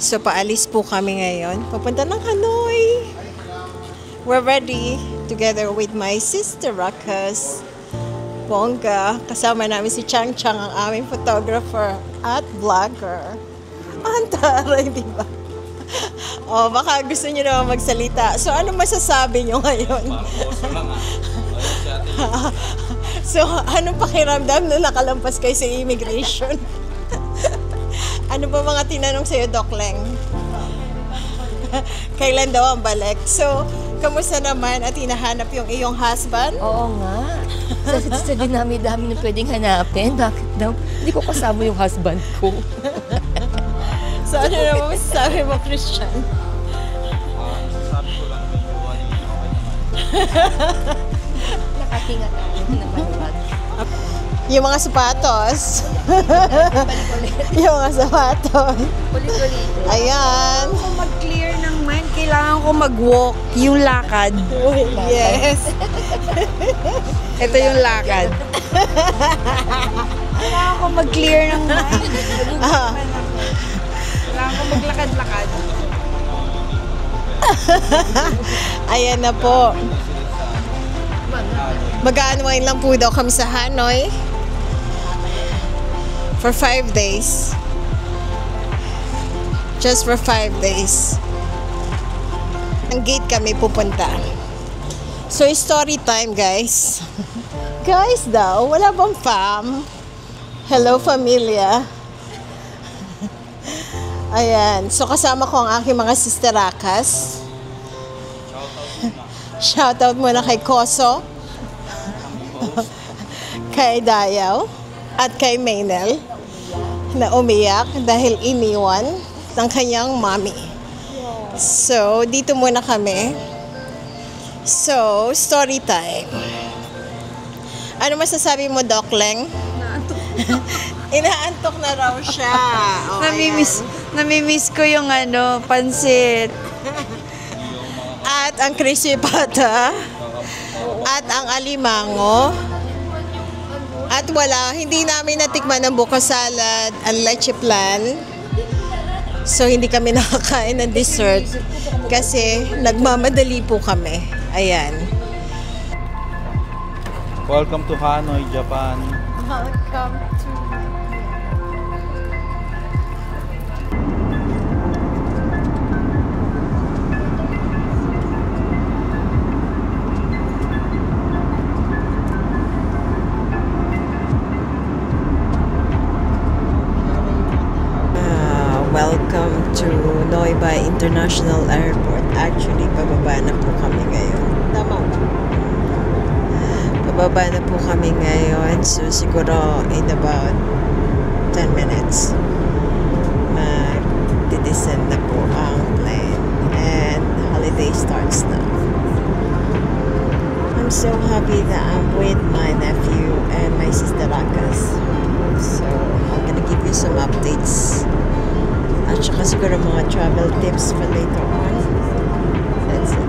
So, paalis po kami ngayon. Papunta ng Hanoi. We're ready together with my sister, Rakas. Bongga. Kasama namin si Chang Chang, ang aming photographer at vlogger. Ang taray, di ba? Oh, baka gusto niyo naman magsalita. So, ano masasabi niyo ngayon? So, anong pakiramdam na nakalampas kayo sa immigration? Ano ba mga tinanong sa'yo, Doc Leng? Kailan daw ang balik? So, kamusta naman at hinahanap yung iyong husband? Oo nga. Sa dinami-dami na pwedeng hanapin, bakit daw? Hindi ko kasama yung husband ko. So, ano naman masasabi mo, Christian? Sabi ko lang yung buwan niya okay naman. Nakatinga tayo naman. Yung mga sapatos. Yung mga sapatos. Ulit-ulit. Ayan. Kung mag-clear ng mind, kailangan ko mag-walk yung lakad. Yes. Ito yung lakad. Kailangan ko mag-clear ng mind. Kailangan ko maglakad-lakad. Ayan na po. Mag-unwind lang po daw kami sa Hanoi. For 5 days. Just for 5 days. Ang gate kami pupunta. So, story time, guys. Guys daw, wala bang fam? Hello, familia. Ayan. So, kasama ko ang aking mga sisterakas. Shoutout muna kay Koso, kay Dayaw, at kay Maynel na umiyak dahil iniwan ng kanyang mommy. So, dito muna kami. So, story time. Ano masasabi mo, Doc Leng? Inaantok na raw siya. Oh, Namimiss ko yung pansit. At ang crispy pata. At ang alimango. At hindi namin natikman ang buko salad, ang leche plan. So, hindi kami nakakain ng dessert kasi nagmamadali po kami. Ayan. Welcome to Hanoi, Japan. Welcome to... Welcome to Noi Bai International Airport. Actually, pababa na po kami ngayon. Tama ba? Pababa na po kami ngayon. So, siguro in about 10 minutes, mag-descend na po ang plane. And holiday starts now. I'm so happy that I'm with my nephew and my sister Rakas. So, I'm gonna give you some updates. At saka siguro mga travel tips for later on. That's it.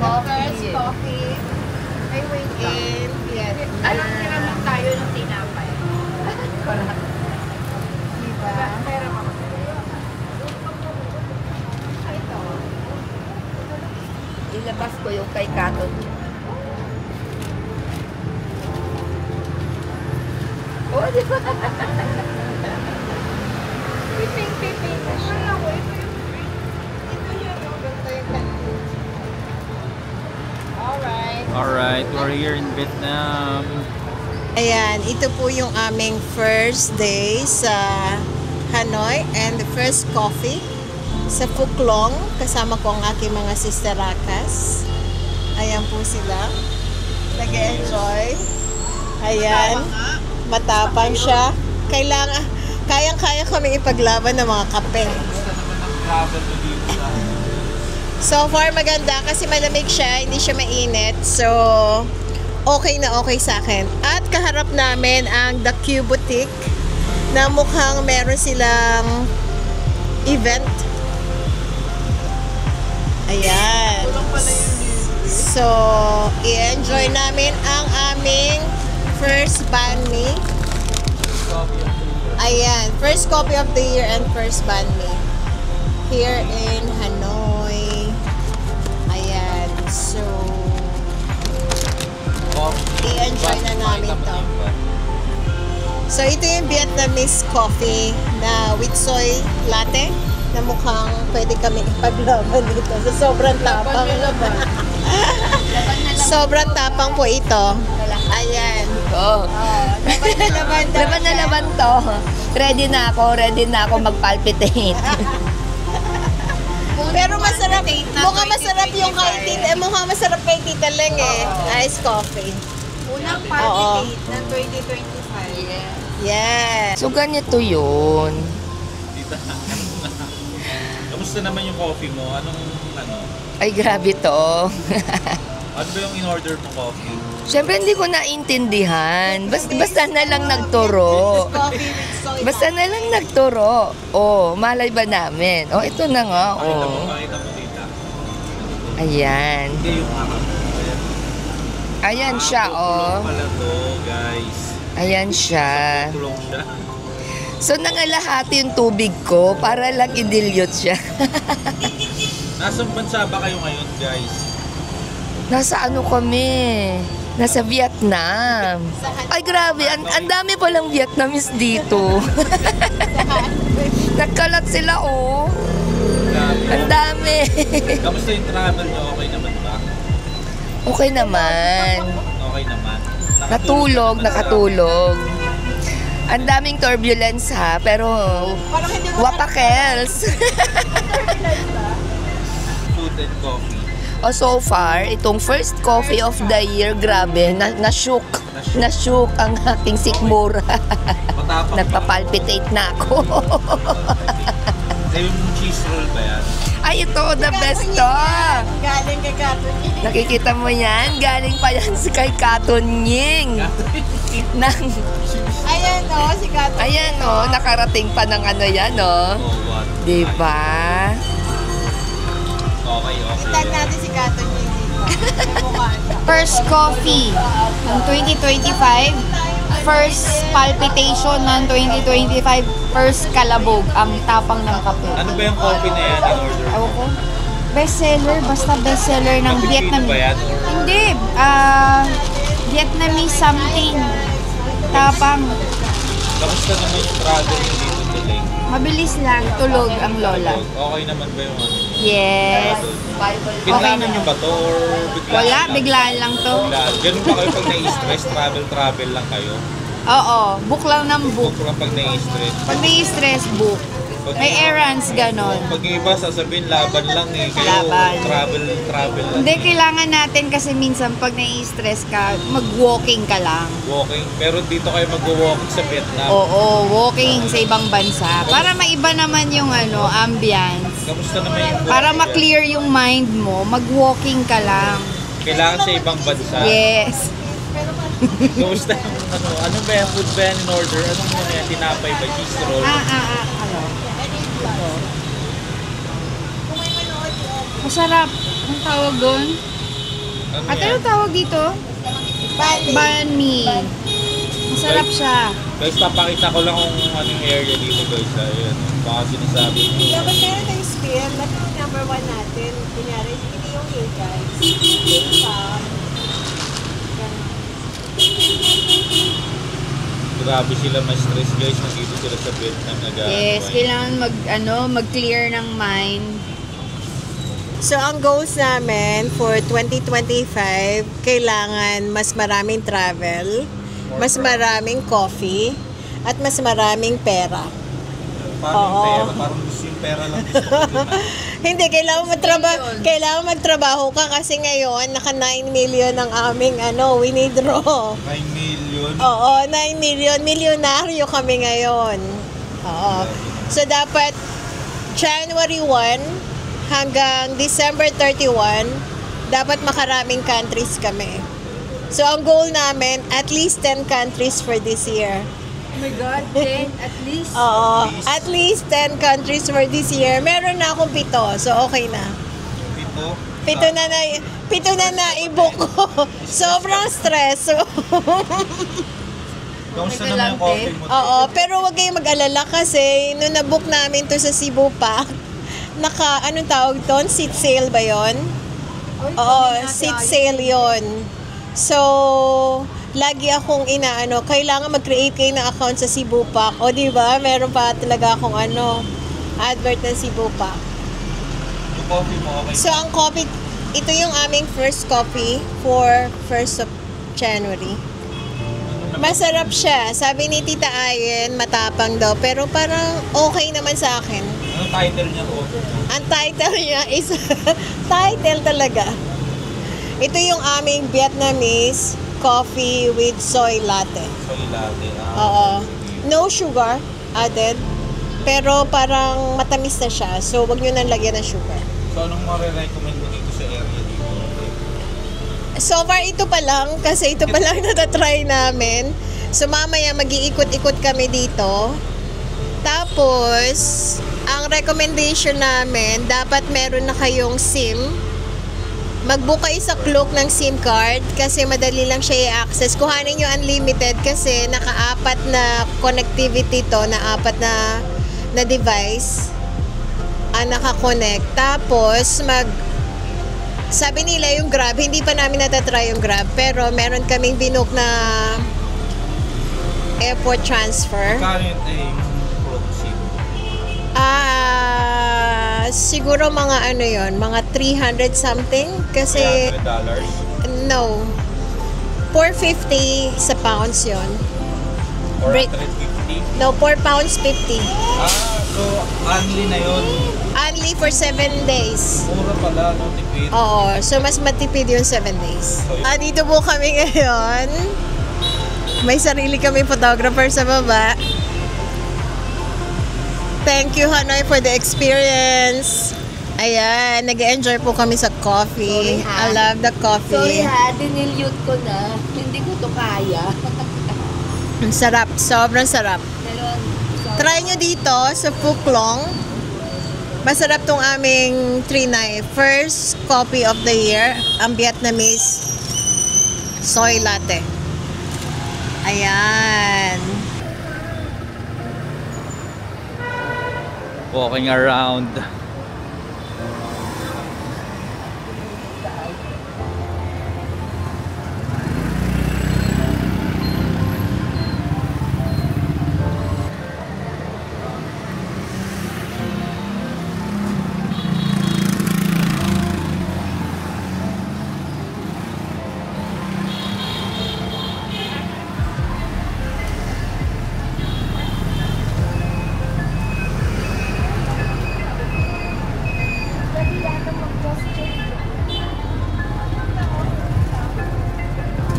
Coffee. Coffee. I wait in Vietnam. Anong kiramang tayo ng tinapay? Diba? Ilabas ko yung kay Katon. Oh, di ba? Piping. Wala ko. Ito yung drink. Ito yung ganda yung kantin. Alright, we're here in Vietnam. Ayan, ito po yung aming first day sa Hanoi and the first coffee sa Phuc Long. Kasama ko ang aking mga sisterakas. Ayan po sila. Nag-enjoy. Ayan. Matapang siya. Kayang-kaya kami ipaglaban ng mga kape. travel mo dito sa... So far maganda kasi malamig siya, hindi siya mainit. So okay na okay sa akin. At kaharap namin ang The Q Boutique na mukhang meron silang event. Ayan. So, i-enjoy namin ang aming first banh mi. Ayan, first coffee of the year and first banh mi. Here in Hanoi. Ayan, so i-enjoy na namin to. So, ito yung Vietnamese coffee na with soy latte na mukhang pwede kami ipaglaban dito. So, sobrang tapang. Sobrang tapang po ito. Ayan. Oh. Laban na laban to. Ready na ako mag-palpitate. Pero masarap. Mukhang masarap yung mukhang masarap kay Tita Leng eh. Iced coffee. Unang party date ng 2025. Yeah. So, ganito yun. Tita. Kamusta naman yung coffee mo? Ay, grabe to. Ano ba yung in-order mong coffee? Siyempre, hindi ko naintindihan. Basta na lang nagturo. Coffee with soy Basta na lang nagturo. Oh, malay ba namin? Oh, ito na nga. Pakita mo, Oh. pakita mo, tita. Ayan. Hindi yung harap. Ayan siya, oh. Tulong pala to, guys. Ayan siya. Tulong siya. So, nangalahati yung tubig ko para lang i-dilute siya. Nasaan bansa ba kayo ngayon, guys? Nasa ano kami? Nasa Vietnam. Ay, grabe. Ang dami palang Vietnamese dito. Nagkalat sila, oh. Grabe. Ang dami. Kamusta yung travel nyo? Okay naman ba? Okay naman. Okay naman. Nakatulog. Ang daming turbulence ha, pero wapakels. Food and coffee. O so far, itong first coffee of the year, grabe, na-shook. Na-shook ang aking sikmura. Matapang Nagpapalpitate na ako. Yung cheese roll ba yan? Ay, ito, the best to. Galing kay Katon. Nakikita mo yan? Galing pa yan si kay Katon Ying. Ayan o, si Katon. Ayan o, nakarating pa ng ano yan o. Oh, what? Diba? Okay. Tag natin si Katon dito. Mukha siya. First coffee ng 2025. First palpitation ng 2025. First kalabog, ang tapang ng kape. Ano ba yung coffee na yan in-order? Ewan ko. Bestseller, basta bestseller ng Cappuccino ba yan? Vietnamese. Hindi, Vietnamese something. Tapang. Kamusta naman yung travel nyo dito today? Mabilis lang, tulog ang lola. Okay naman ba yung ano? Yes. Biglaan nyo ba to or biglaan Wala, lang? biglaan lang to. Biglaan. Ganun ba kayo pag nai-stress? Travel lang kayo? Oo, book lang ng book. Book lang pag nai-stress. Pag may stress, book. May errands, ganon. Pag yung iba sasabihin, laban lang eh. Kayo, Laban. travel lang. Hindi, kailangan natin kasi minsan pag nai-stress ka, mag-walking ka lang. Walking. Pero dito kayo mag-walking sa Vietnam. Oo, walking sa ibang bansa. Para maiba naman yung ambience. Kamusta naman yung Para ma-clear yung mind mo, mag-walking ka lang. Kailangan sa ibang bansa. Yes. Kamusta yung ano ba yung food ba yan in order? Anong muna yan? Tinapay ba? Cheese roll? Ano? Masarap. Ang tawag doon? Ano At yan? ano tawag dito? Banh mi. Masarap siya. Guys, papakita ko lang kung anong area dito guys. Ayun. Baka sinasabi ko. Dapat meron tayong spill. Ba't yung number 1 natin? Kunyari, hindi yung hey guys. Yung Grabe sila ma-stress guys. Nandito sila sa Vietnam. Yes, kailangan mag-clear ng mind. So, ang goals namin for 2025, kailangan mas maraming travel, mas maraming coffee, at mas maraming pera. Parang yung Oo. pera. Parang gusto yung pera lang gusto ko. Diba? Hindi, kailangan magtrabaho ka kasi ngayon, naka 9 million ang aming withdraw. 9 million. Oo, 9 million. Milyonaryo kami ngayon. Oo. So, dapat January 1 hanggang December 31, dapat makaraming countries kami. So, ang goal namin, at least 10 countries for this year. Oh my God, 10 at least. Oo, at least 10 countries for this year. Meron na akong 7, so okay na. 7 na na-i-book ko. Sobrang stress. So, Kamusta naman yung coffee mo? oo, pero wag kayong mag-alala kasi nung na-book namin to sa Cebu Pack, anong tawag doon? Seat sale ba yon? Oo, seat sale yon. So, lagi akong kailangan mag-create kayo ng account sa Cebu Pack. O, di ba? Meron pa talaga akong advert ng Cebu Pack. Yung coffee mo, okay? So, ang coffee, ito yung aming first coffee for 1st of January. Masarap siya. Sabi ni Tita Ayen, matapang daw. Pero parang okay naman sa akin. Anong title niya po? Ang title niya is, title talaga. Ito yung aming Vietnamese coffee with soy latte. Soy latte. Oo. No sugar added. Pero parang matamis na siya. So, wag nyo nang lagyan ng sugar. So, anong marirecommend mo dito sa area dito? So far, ito pa lang. Kasi ito pa lang natatry namin. So, mamaya mag-iikot-ikot kami dito. Tapos, ang recommendation namin, dapat meron na kayong SIM. Mag-book kayo sa Klook ng SIM card kasi madali lang siya i-access. Kuhanin nyo unlimited kasi naka-4 na connectivity to, na 4 na device ang naka-connect. Tapos, sabi nila yung Grab, hindi pa namin natatry yung Grab, pero meron kaming binook na airport transfer. Magkano yung proxy? Siguro mga mga 300 something kasi $300? no. 450 sa pounds yon. 450? No, 4 pounds 50. So only na yun. Only for 7 days. Mura pala, no? Tipid. Oo, so mas matipid yung 7 days. Dito po kami ngayon. May sarili kami photographer sa baba. Thank you, Hanoi, for the experience. Ayan, nag-enjoy po kami sa coffee. Sorry, I love the coffee. Sorry ha, dinilute ko na. Hindi ko to kaya. Ang sarap, sobrang sarap. Pero, Try nyo dito sa Phuc Long. Masarap tong aming Trinay. First coffee of the year, ang Vietnamese soy latte. Ayan. Walking around.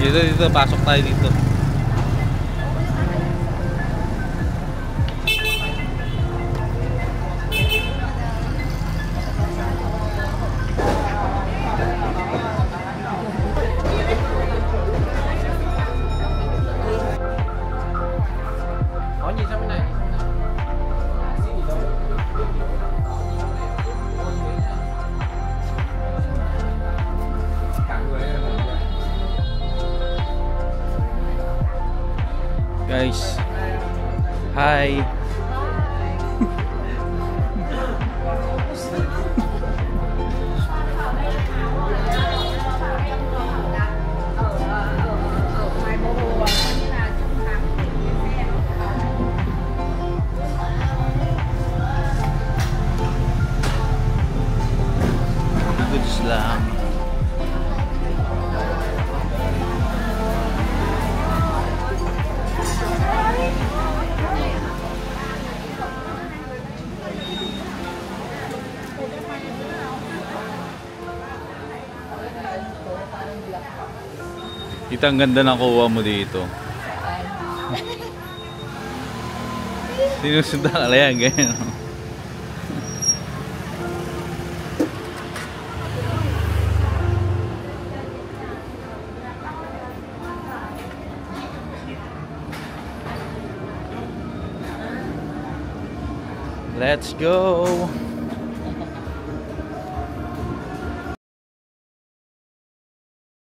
Dito, pasok tayo dito. Guys, hi. Goods lang. Kita ang ganda ng kuha mo dito. Sinusundan ka lang, ganyan. Let's go!